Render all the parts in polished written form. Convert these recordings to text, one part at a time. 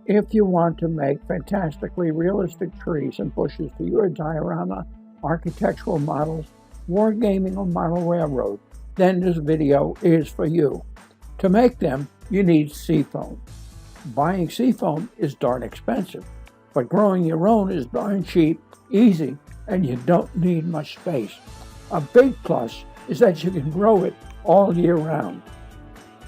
If you want to make fantastically realistic trees and bushes for your diorama, architectural models, wargaming, or model railroad, then this video is for you. To make them, you need seafoam. Buying seafoam is darn expensive, but growing your own is darn cheap, easy, and you don't need much space. A big plus is that you can grow it all year round.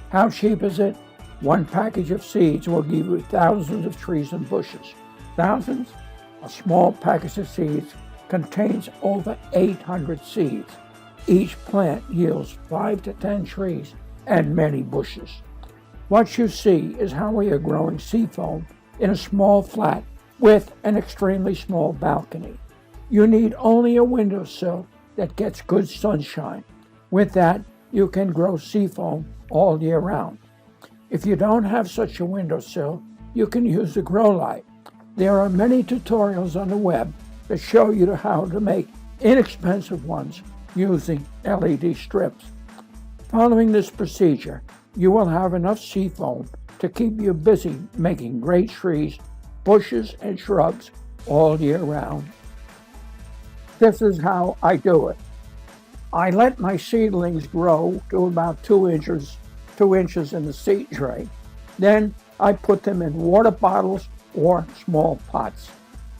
How cheap is it? One package of seeds will give you thousands of trees and bushes. Thousands? A small package of seeds contains over 800 seeds. Each plant yields 5 to 10 trees and many bushes. What you see is how we are growing seafoam in a small flat with an extremely small balcony. You need only a windowsill that gets good sunshine. With that, you can grow seafoam all year round. If you don't have such a windowsill, you can use a grow light. There are many tutorials on the web that show you how to make inexpensive ones using LED strips. Following this procedure, you will have enough seafoam to keep you busy making great trees, bushes, and shrubs all year round. This is how I do it. I let my seedlings grow to about 2 inches in the seed tray. Then I put them in water bottles or small pots.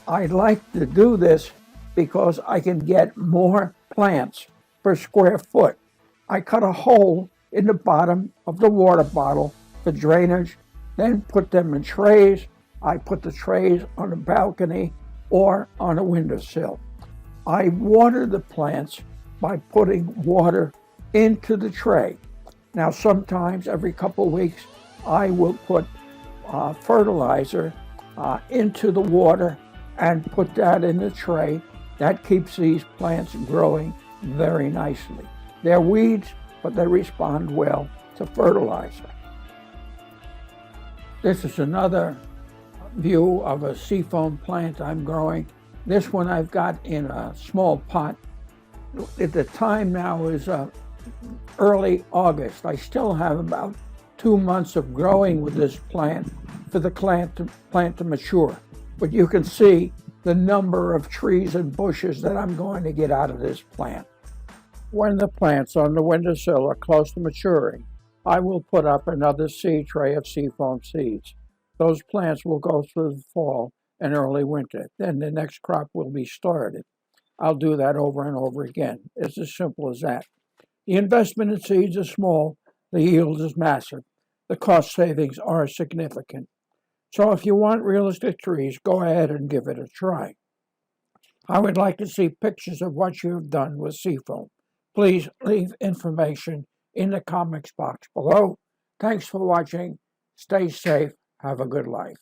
I like to do this because I can get more plants per square foot. I cut a hole in the bottom of the water bottle for drainage, then put them in trays. I put the trays on a balcony or on a windowsill. I water the plants by putting water into the tray. Now, sometimes every couple of weeks, I will put fertilizer into the water and put that in the tray. That keeps these plants growing very nicely. They're weeds, but they respond well to fertilizer. This is another view of a seafoam plant I'm growing. This one I've got in a small pot. At the time now is early August. I still have about 2 months of growing with this plant for the plant to mature. But you can see the number of trees and bushes that I'm going to get out of this plant. When the plants on the windowsill are close to maturing, I will put up another seed tray of seafoam seeds. Those plants will go through the fall and early winter. Then the next crop will be started. I'll do that over and over again. It's as simple as that. The investment in seeds is small, the yield is massive. The cost savings are significant. So if you want realistic trees, go ahead and give it a try. I would like to see pictures of what you have done with seafoam. Please leave information in the comments box below. Thanks for watching. Stay safe. Have a good life.